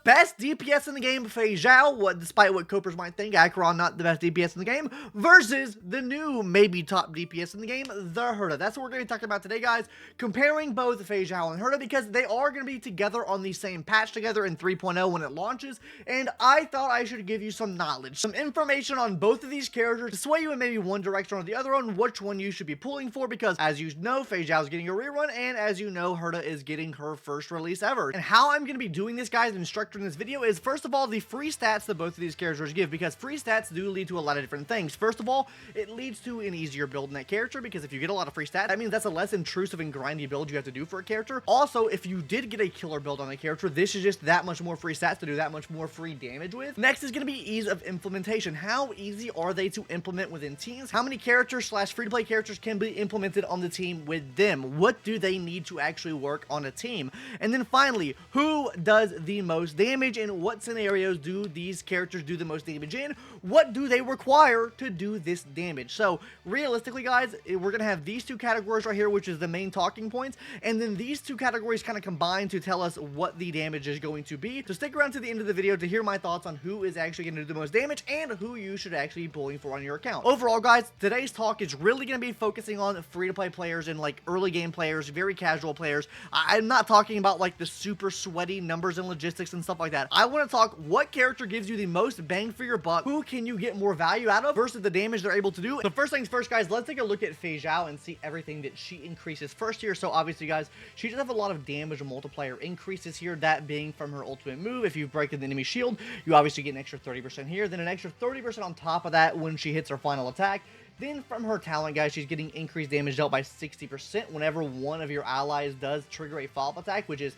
best DPS in the game, Fei Xaio, despite what Copers might think, Acheron not the best DPS in the game, versus the new maybe top DPS in the game, the HERTA. That's what we're going to be talking about today, guys, comparing both Fei Xaio and HERTA, because they are going to be together on the same patch together in 3.0 when it launches, and I thought I should give you some knowledge, some information on both of these characters to sway you in maybe one direction or the other on which one you should be pulling for, because as you know, Fei Xiao is getting a rerun, and as you know, HERTA is getting her first release ever. And how I'm going to be doing this, guys, and structuring this video is, first of all, the free stats that both of these characters give, because free stats do lead to a lot of different things. First of all, it leads to an easier build in that character, because if you get a lot of free stats, that means that's a less intrusive and grindy build you have to do for a character. Also, if you did get a killer build on a character, this is just that much more free stats to do that much more free damage with. Next is going to be ease of implementation. How easy are they to implement within teams? How many characters / free-to-play characters can be implemented on the team with them? What do they need to actually work on a team? And then finally, who does the most damage, and what scenarios do these characters do the most damage in? What do they require to do this damage? So realistically, guys, we're gonna have these two categories right here, which is the main talking points, and then these two categories kind of combine to tell us what the damage is going to be. So stick around to the end of the video to hear my thoughts on who is actually going to do the most damage and who you should actually be pulling for on your account. Overall, guys, today's talk is really going to be focusing on free-to-play players and like early game players, very casual players. I'm not talking about like the super sweaty numbers and logistics and stuff like that. I want to talk what character gives you the most bang for your buck, who can you get more value out of versus the damage they're able to do. So first things first, guys, let's take a look at Fei Xaio and see everything that she increases first here. So obviously, guys, she does have a lot of damage multiplier increases here, that being from her ultimate move. If you break the enemy shield, you obviously get an extra 30% here, then an extra 30% on top of that when she hits her final attack. Then from her talent, guys, she's getting increased damage dealt by 60% whenever one of your allies does trigger a follow-up attack, which is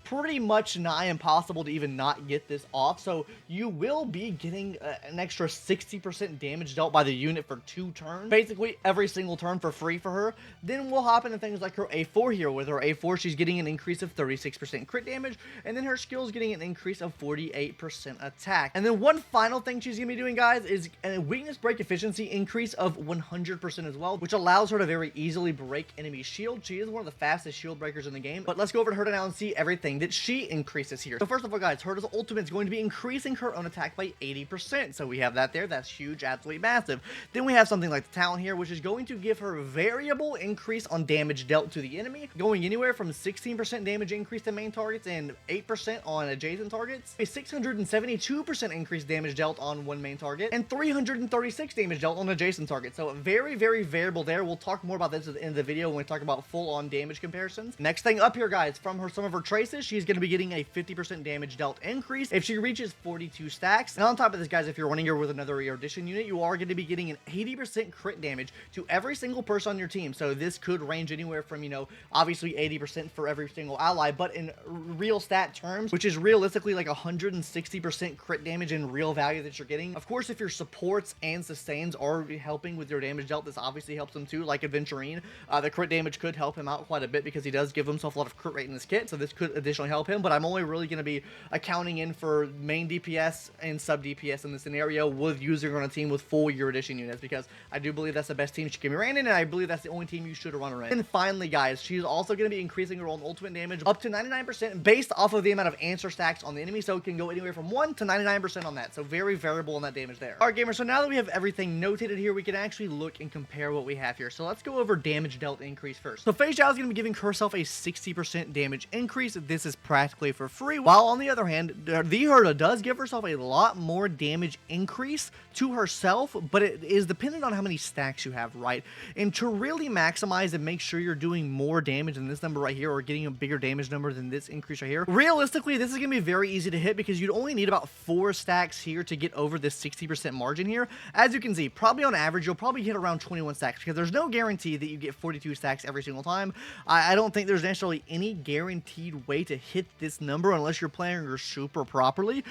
pretty much nigh impossible to even not get this off. So you will be getting an extra 60% damage dealt by the unit for 2 turns, basically every single turn for free for her. Then we'll hop into things like her A4 here. With her A4, she's getting an increase of 36% crit damage, and then her skill's getting an increase of 48% attack. And then one final thing she's gonna be doing, guys, is a weakness break efficiency increase of 100% as well, which allows her to very easily break enemy shield. She is one of the fastest shield breakers in the game. But let's go over to her now and see everything that she increases here. So first of all, guys, HERTA's ultimate is going to be increasing her own attack by 80%. So we have that there. That's huge, absolutely massive. Then we have something like the talent here, which is going to give her variable increase on damage dealt to the enemy, going anywhere from 16% damage increase to main targets and 8% on adjacent targets, a 672% increased damage dealt on one main target, and 336 damage dealt on adjacent targets. So very, very variable there. We'll talk more about this at the end of the video when we talk about full-on damage comparisons. Next thing up here, guys, from some of her traces, she's going to be getting a 50% damage dealt increase if she reaches 42 stacks. And on top of this, guys, if you're running her with another Erudition unit, you are going to be getting an 80% crit damage to every single person on your team. So this could range anywhere from, you know, obviously 80% for every single ally, but in real stat terms, which is realistically like 160% crit damage in real value that you're getting. Of course, if your supports and sustains are helping with your damage dealt, this obviously helps them too, like Adventurine. The crit damage could help him out quite a bit because he does give himself a lot of crit rate in this kit, so this could additionally help him, but I'm only really going to be accounting in for main DPS and sub DPS in this scenario with using her on a team with full Erudition units, because I do believe that's the best team she can be ran in, and I believe that's the only team you should run her in. And finally, guys, she's also going to be increasing her own ultimate damage up to 99% based off of the amount of answer stacks on the enemy, so it can go anywhere from 1 to 99% on that, so very variable on that damage there. Alright, gamers, so now that we have everything notated here, we can actually look and compare what we have here. So let's go over damage dealt increase first. So Fei Xaio is going to be giving herself a 60% damage increase. This is practically for free, while on the other hand, the HERTA does give herself a lot more damage increase to herself, but it is dependent on how many stacks you have, right? And to really maximize and make sure you're doing more damage than this number right here, or getting a bigger damage number than this increase right here, realistically, this is going to be very easy to hit because you'd only need about 4 stacks here to get over this 60% margin here. As you can see, probably on average, you'll probably hit around 21 stacks because there's no guarantee that you get 42 stacks every single time. I don't think there's necessarily any guaranteed way to hit this number unless you're playing her super properly.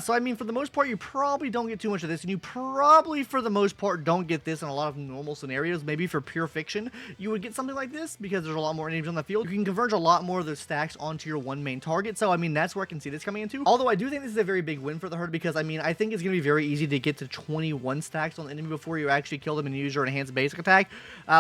So I mean, for the most part, you probably don't get too much of this, and you probably, for the most part, don't get this in a lot of normal scenarios. Maybe for pure fiction, you would get something like this because there's a lot more enemies on the field. You can converge a lot more of those stacks onto your one main target. So I mean, that's where I can see this coming into. Although I do think this is a very big win for the HERTA because I mean, I think it's going to be very easy to get to 21 stacks on the enemy before you actually kill them and use your enhanced basic attack,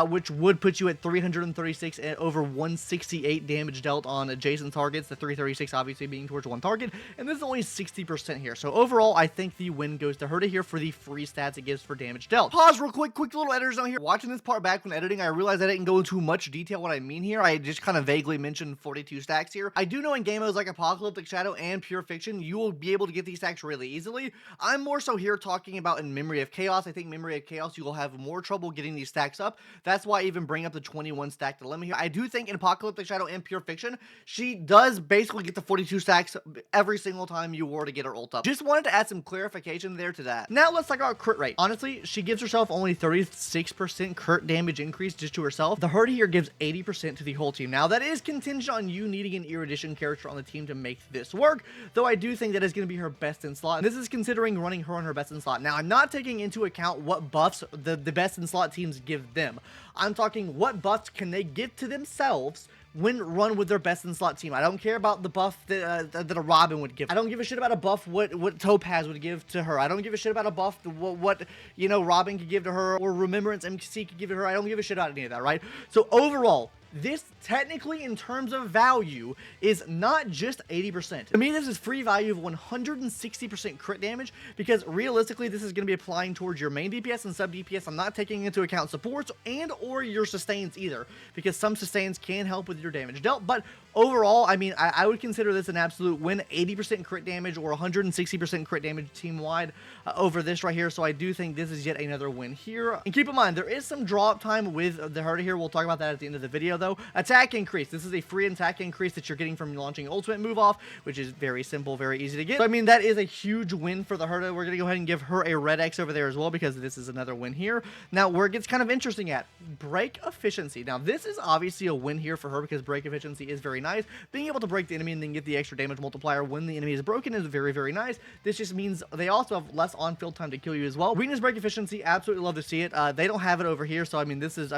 which would put you at 336 and over 168 damage dealt on adjacent targets. the 336 obviously being towards one target, and this is only 60% here. So overall, I think the win goes to HERTA here for the free stats it gives for damage dealt. Pause real quick little editor's note here. Watching this part back when editing, I realized I didn't go into much detail what I mean here. I just kind of vaguely mentioned 42 stacks here. I do know in game modes like Apocalyptic Shadow and Pure Fiction, you will be able to get these stacks really easily. I'm more so here talking about in Memory of Chaos. I think Memory of Chaos, you will have more trouble getting these stacks up. That's why I even bring up the 21 stack dilemma here. I do think in Apocalyptic Shadow and Pure Fiction, she does basically get the 42 stacks every single time you were to get her ult up. Just wanted to add some clarification there to that. Now let's talk about crit rate. Honestly, she gives herself only 36% crit damage increase just to herself. The HERTA here gives 80% to the whole team. Now that is contingent on you needing an erudition character on the team to make this work, though I do think that is going to be her best in slot. And this is considering running her on her best in slot. Now I'm not taking into account what buffs the best in slot teams give them. I'm talking what buffs can they give to themselves when run with their best in slot team. I don't care about the buff that a Robin would give. I don't give a shit about a buff what Topaz would give to her. I don't give a shit about a buff what you know Robin could give to her or Remembrance MC could give to her. I don't give a shit about any of that, right? So overall, this technically in terms of value is not just 80%. To me, this is free value of 160% crit damage because realistically, this is going to be applying towards your main DPS and sub DPS. I'm not taking into account supports and or your sustains either because some sustains can help with your damage dealt. But overall, I mean, I would consider this an absolute win. 80% crit damage or 160% crit damage team-wide over this right here. So I do think this is yet another win here. And keep in mind, there is some draw-up time with the HERTA here. We'll talk about that at the end of the video, though. Attack increase. This is a free attack increase that you're getting from launching ultimate move off, which is very simple, very easy to get. So, I mean, that is a huge win for the HERTA. We're going to go ahead and give her a red X over there as well because this is another win here. Now, where it gets kind of interesting at, break efficiency. Now, this is obviously a win here for her because break efficiency is very nice. Being able to break the enemy and then get the extra damage multiplier when the enemy is broken is very, very nice. This just means they also have less on-field time to kill you as well. Weakness break efficiency, absolutely love to see it. They don't have it over here, so I mean, this is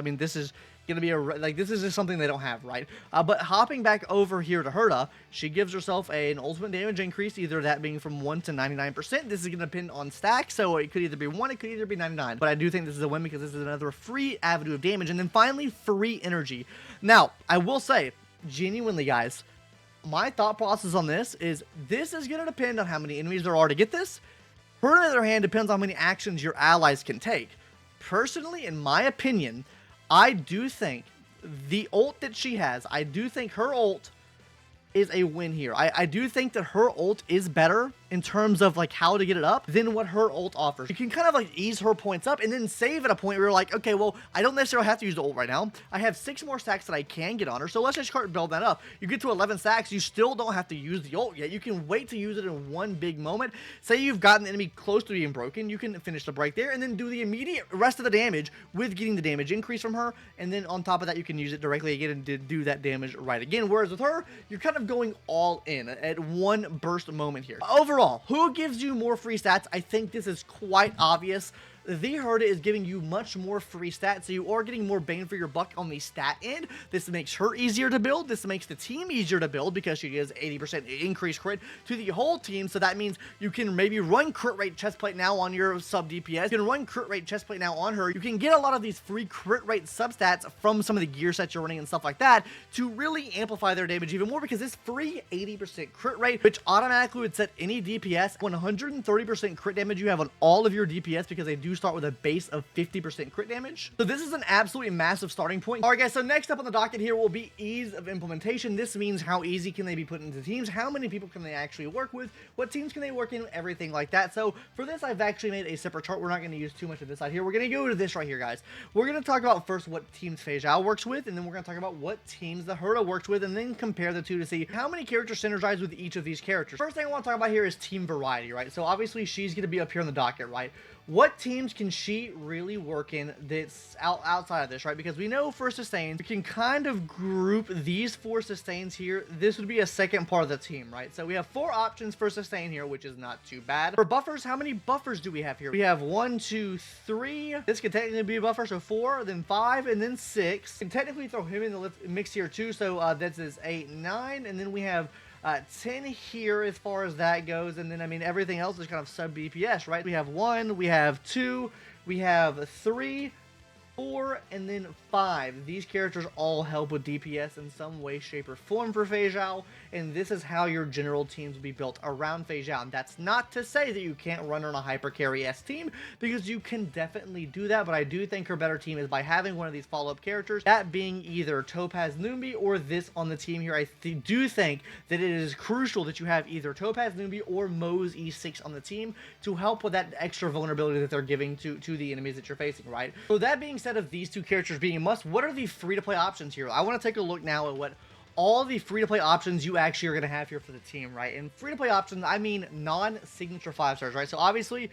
gonna be this is just something they don't have, right? But hopping back over here to HERTA, she gives herself an ultimate damage increase, either that being from 1 to 99%. This is gonna depend on stack, so it could either be 1, it could either be 99. But I do think this is a win because this is another free avenue of damage. And then finally, free energy. Now, I will say, genuinely, guys, my thought process on this is gonna depend on how many enemies there are to get this. HERTA, on the other hand, depends on how many actions your allies can take. Personally, in my opinion, I do think the ult that she has, I do think her ult is a win here. I do think that her ult is better in terms of like how to get it up than what her ult offers. You can kind of like ease her points up and then save at a point where you're like, okay, well, I don't necessarily have to use the ult right now. I have 6 more stacks that I can get on her, so let's just start building that up. You get to 11 stacks, you still don't have to use the ult yet. You can wait to use it in one big moment. Say you've got an enemy close to being broken, you can finish the break there and then do the immediate rest of the damage with getting the damage increase from her, and then on top of that, you can use it directly again and do that damage right again. Whereas with her, you're kind of going all in at one burst moment here. Overall, who gives you more free stats? I think this is quite obvious. The HERTA is giving you much more free stats, so you are getting more bang for your buck on the stat end. This makes her easier to build. This makes the team easier to build because she gives 80% increased crit to the whole team, so that means you can maybe run crit rate chestplate now on your sub DPS. You can run crit rate chestplate now on her. You can get a lot of these free crit rate substats from some of the gear sets you're running and stuff like that to really amplify their damage even more because this free 80% crit rate, which automatically would set any DPS 130% crit damage you have on all of your DPS because they do start with a base of 50% crit damage. So this is an absolutely massive starting point. All right, guys, so next up on the docket here will be ease of implementation. This means how easy can they be put into teams? How many people can they actually work with? What teams can they work in? Everything like that. So for this, I've actually made a separate chart. We're not going to use too much of this side here. We're going to go to this right here, guys. We're going to talk about first what teams Fei Xaio works with, and then we're going to talk about what teams the HERTA works with, and then compare the two to see how many characters synergize with each of these characters. First thing I want to talk about here is team variety, right? So obviously she's going to be up here on the docket, right? What teams can she really work in that's outside of this, right? Because we know for sustains, we can kind of group these 4 sustains here. This would be a second part of the team, right? So we have 4 options for sustain here, which is not too bad. For buffers, how many buffers do we have here? We have 1, 2, 3. This could technically be a buffer, so 4, then 5, and then 6. You can technically throw him in the mix here too, so that is 8, 9, and then we have 10 here as far as that goes, and then I mean everything else is kind of sub DPS, right? We have 1, we have 2, we have 3, 4, and then 5. These characters all help with DPS in some way, shape, or form for Fei Xaio, and this is how your general teams will be built around Fei Xaio. And that's not to say that you can't run on a hyper carry S team, because you can definitely do that, but I do think her better team is by having one of these follow-up characters, that being either Topaz Numbi or this on the team here. I do think that it is crucial that you have either Topaz Numbi or Mo's E6 on the team to help with that extra vulnerability that they're giving to the enemies that you're facing, right? So that being said, of these two characters being a must, what are the free-to-play options here? I want to take a look now at what all the free-to-play options you actually are going to have here for the team, right? And free-to-play options, I mean non-signature 5-stars, right? So obviously,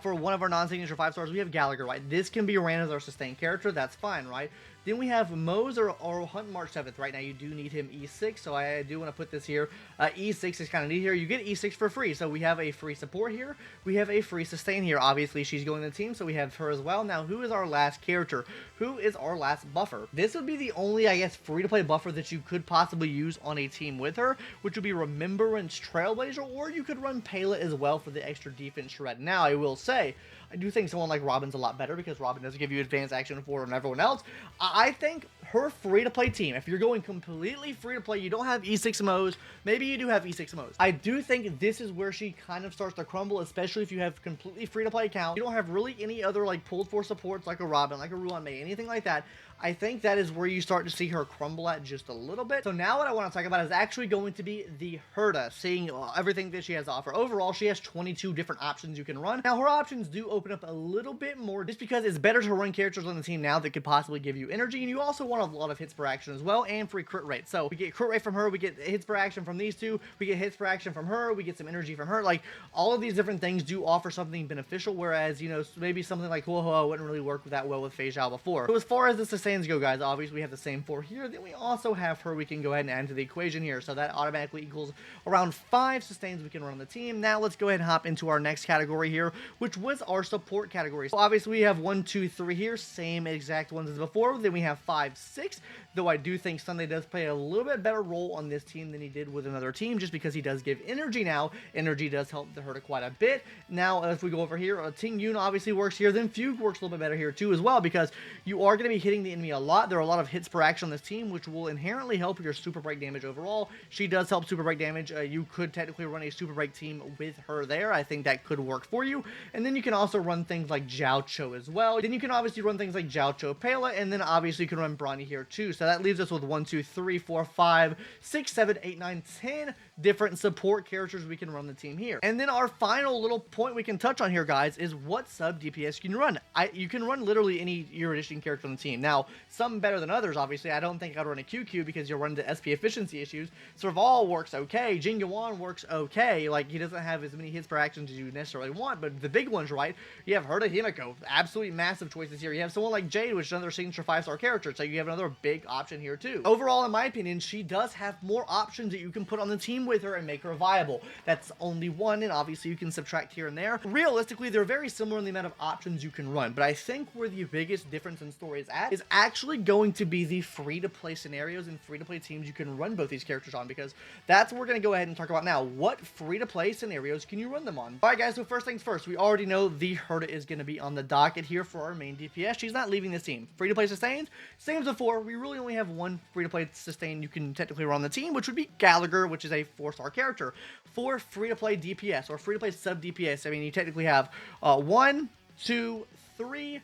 for one of our non-signature 5-stars, we have Gallagher, right? This can be ran as our sustained character. That's fine, right? Then we have Mo's or Hunt March 7th. Right now, you do need him E6, so I do want to put this here. E6 is kind of neat here. You get E6 for free, so we have a free support here. We have a free sustain here. Obviously, she's going to the team, so we have her as well. Now, who is our last character? Who is our last buffer? This would be the only, I guess, free-to-play buffer that you could possibly use on a team with her, which would be Remembrance Trailblazer, or you could run Pela as well for the extra defense shred. Now, I will say, I do think someone like Robin's a lot better, because Robin does give you advanced action for everyone else. I think her free-to-play team, if you're going completely free-to-play, you don't have E6 Mo's, maybe you do have E6 Mo's. I do think this is where she kind of starts to crumble, especially if you have completely free-to-play account. You don't have really any other like pulled for supports like a Robin, like a Ruan Mei, anything like that. I think that is where you start to see her crumble at just a little bit. So now what I want to talk about is actually going to be the HERTA, seeing everything that she has to offer. Overall, she has 22 different options you can run. Now, her options do open up a little bit more, just because it's better to run characters on the team now that could possibly give you energy, and you also want a lot of hits per action as well, and free crit rate. So we get crit rate from her, we get hits per action from these two, we get hits per action from her, we get some energy from her. Like, all of these different things do offer something beneficial, whereas, you know, maybe something like Huohuo wouldn't really work that well with Fei Xaio before. So as far as the sustains go, guys, obviously we have the same 4 here. Then we also have her we can go ahead and add to the equation here. So that automatically equals around 5 sustains we can run on the team. Now let's go ahead and hop into our next category here, which was our support category. So obviously we have 1, 2, 3 here, same exact ones as before. Then we have 5, 6, though I do think Sunday does play a little bit better role on this team than he did with another team, just because he does give energy now. Energy does help the HERTA quite a bit. Now, if we go over here, Ting Yun obviously works here. Then Fugue works a little bit better here too as well, because you are going to be hitting the enemy a lot. There are a lot of hits per action on this team, which will inherently help your super break damage overall. She does help super break damage. You could technically run a super break team with her there. I think that could work for you. And then you can also run things like Jiao Cho as well. Then you can obviously run things like Jiao Cho Pela, and then obviously you can run Bronny here too. So that leaves us with 1, 2, 3, 4, 5, 6, 7, 8, 9, 10 different support characters we can run the team here. And then our final little point we can touch on here, guys, is what sub DPS can you run. You can run literally any Erudition character on the team. Now, some better than others, obviously. I don't think I'd run a QQ because you'll run into SP efficiency issues. Serval works okay. Jin Yuan works okay. Like, he doesn't have as many hits per action as you necessarily want, but the big ones, right? You have HERTA Himiko, absolutely massive choices here. You have someone like Jade, which is another signature 5-star character, so you have another big option here too. Overall, in my opinion, she does have more options that you can put on the team with her and make her viable. That's only one, and obviously you can subtract here and there. Realistically, they're very similar in the amount of options you can run, but I think where the biggest difference in story is at is actually going to be the free-to-play scenarios and free-to-play teams you can run both these characters on, because that's what we're going to go ahead and talk about now. What free-to-play scenarios can you run them on? Alright guys, so first things first, we already know the HERTA is going to be on the docket here for our main DPS. She's not leaving this team. Free-to-play sustains, same as before, we really only have one free-to-play sustain you can technically run on the team, which would be Gallagher, which is a 4-star character. For free-to-play DPS, or free-to-play sub-DPS, I mean, you technically have 1, 2, 3,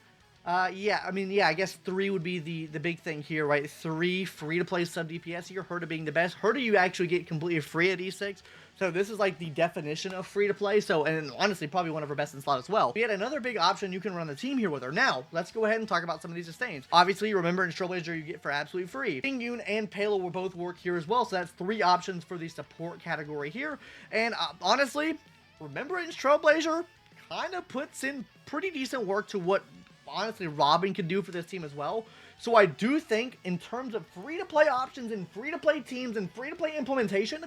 I guess 3 would be the big thing here, right? 3 free-to-play sub-DPS here, HERTA being the best. HERTA you actually get completely free at E6, so this is like the definition of free-to-play, so, and honestly, probably one of her best in slot as well. We had another big option you can run the team here with her. Now, let's go ahead and talk about some of these sustains. Obviously, Remembrance Trailblazer you get for absolutely free. Ting Yun and Pela will both work here as well, so that's 3 options for the support category here, and honestly, Remembrance Trailblazer kind of puts in pretty decent work to what honestly Robin could do for this team as well. So I do think in terms of free-to-play options and free-to-play teams and free-to-play implementation,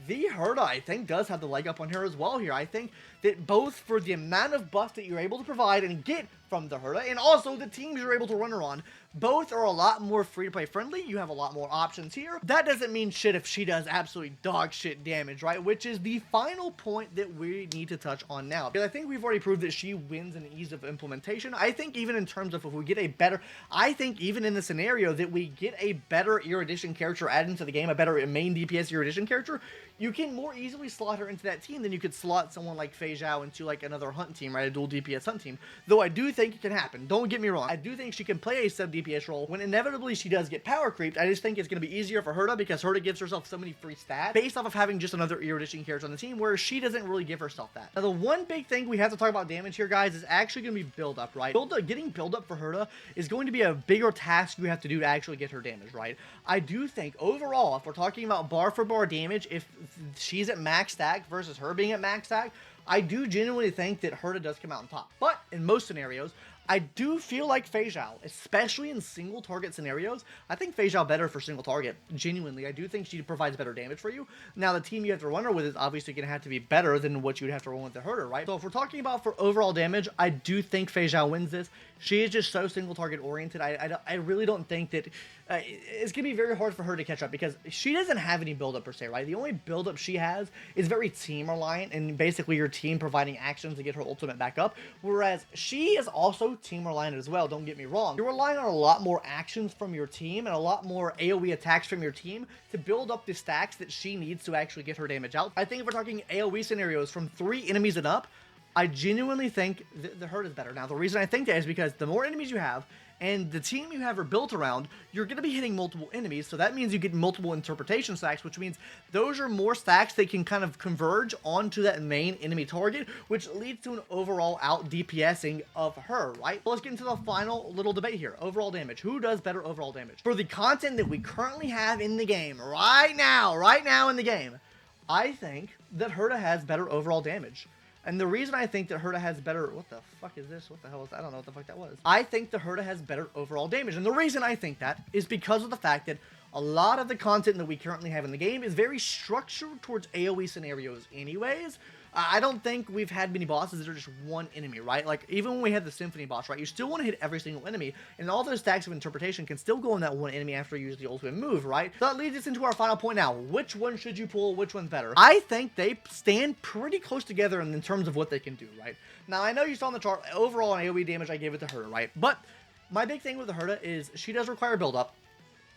the HERTA, I think, does have the leg up on her as well here. I think that both for the amount of buffs that you're able to provide and get from the HERTA, and also the teams you're able to run her on. Both are a lot more free-to-play friendly. You have a lot more options here. That doesn't mean shit if she does absolutely dog shit damage, right? Which is the final point that we need to touch on now. Because I think we've already proved that she wins in ease of implementation. I think even in terms of if we get a better, I think even in the scenario that we get a better Erudition character added into the game, a better main DPS Erudition character, you can more easily slot her into that team than you could slot someone like Fei Xaio into like another hunt team, right? A dual DPS hunt team. Though I do think it can happen. Don't get me wrong. I do think she can play a sub DPS role when inevitably she does get power creeped. I just think it's going to be easier for HERTA because HERTA gives herself so many free stats based off of having just another Erudition character on the team, where she doesn't really give herself that. Now, the one big thing we have to talk about damage here, guys, is actually going to be build up, right? Getting build up for HERTA is going to be a bigger task you have to do to actually get her damage, right? I do think overall, if we're talking about bar for bar damage, if she's at max stack versus her being at max stack, I do genuinely think that HERTA does come out on top. But in most scenarios, I do feel like Fei Xaio, especially in single target scenarios, I think Fei Xaio better for single target. Genuinely, I do think she provides better damage for you. Now, the team you have to run her with is obviously going to have to be better than what you'd have to run with the HERTA, right? So if we're talking about for overall damage, I do think Fei Xaio wins this. She is just so single target oriented. I really don't think that it's going to be very hard for her to catch up because she doesn't have any build up per se, right? The only build up she has is very team reliant and basically your team providing actions to get her ultimate back up. Whereas she is also team reliant as well, don't get me wrong. You're relying on a lot more actions from your team and a lot more AoE attacks from your team to build up the stacks that she needs to actually get her damage out. I think if we're talking AoE scenarios from 3 enemies and up, I genuinely think the HERTA is better. Now, the reason I think that is because the more enemies you have, and the team you have are built around, you're going to be hitting multiple enemies, so that means you get multiple interpretation stacks, which means those are more stacks that can kind of converge onto that main enemy target, which leads to an overall out DPSing of her, right? So let's get into the final little debate here. Overall damage. Who does better overall damage? For the content that we currently have in the game, right now in the game, I think that HERTA has better overall damage. And the reason I think that HERTA has better... What the fuck is this? What the hell is that? I don't know what the fuck that was. I think the HERTA has better overall damage. And the reason I think that is because of the fact that a lot of the content that we currently have in the game is very structured towards AoE scenarios anyways. I don't think we've had many bosses that are just one enemy, right? Like, even when we had the Symphony boss, right? You still want to hit every single enemy, and all those stacks of interpretation can still go on that one enemy after you use the ultimate move, right? So that leads us into our final point now. Which one should you pull? Which one's better? I think they stand pretty close together in terms of what they can do, right? Now, I know you saw on the chart, overall on AoE damage, I gave it to HERTA, right? But my big thing with the HERTA is she does require build-up.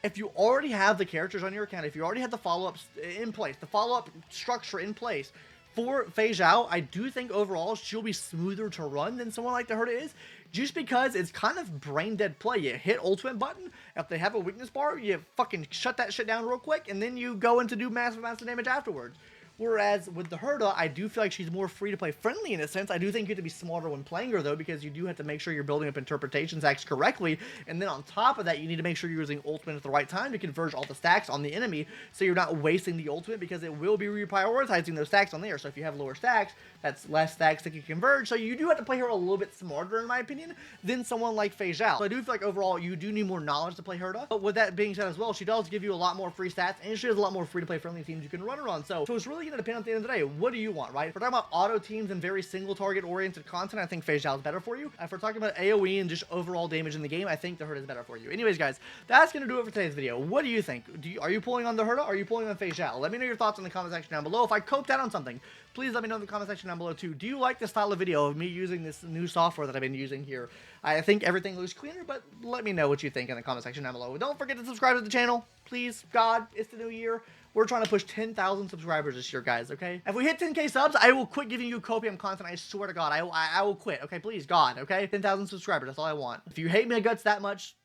If you already have the characters on your account, if you already have the follow-ups in place, the follow-up structure in place, for Fei Xaio, I do think overall she'll be smoother to run than someone like the HERTA is, just because it's kind of brain dead play. You hit ultimate button, if they have a weakness bar, you fucking shut that shit down real quick, and then you go in to do massive damage afterwards. Whereas with the HERTA, I do feel like she's more free-to-play friendly in a sense. I do think you have to be smarter when playing her, though, because you do have to make sure you're building up interpretation stacks correctly. And then on top of that, you need to make sure you're using ultimate at the right time to converge all the stacks on the enemy, so you're not wasting the ultimate, because it will be reprioritizing those stacks on there. So if you have lower stacks, that's less stacks that can converge. So you do have to play her a little bit smarter, in my opinion, than someone like Fei Xaio. So I do feel like overall, you do need more knowledge to play HERTA. But with that being said as well, she does give you a lot more free stats, and she has a lot more free-to-play friendly teams you can run her on. So it's really going to depend on the end of the day. What do you want, right? If we're talking about auto teams and very single target oriented content, I think Fei Xaio is better for you. If we're talking about AoE and just overall damage in the game, I think the HERTA is better for you. Anyways, guys, that's going to do it for today's video. What do you think? Are you pulling on the HERTA? Or are you pulling on Fei Xaio? Let me know your thoughts in the comment section down below. If I coped out on something, please let me know in the comment section down below too. Do you like the style of video of me using this new software that I've been using here? I think everything looks cleaner, but let me know what you think in the comment section down below. Don't forget to subscribe to the channel. Please, God, it's the new year. We're trying to push 10,000 subscribers this year, guys, okay? If we hit 10K subs, I will quit giving you copium content. I swear to God, I will quit, okay? Please, God, okay? 10,000 subscribers, that's all I want. If you hate my guts that much,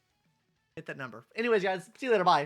hit that number. Anyways, guys, see you later, bye.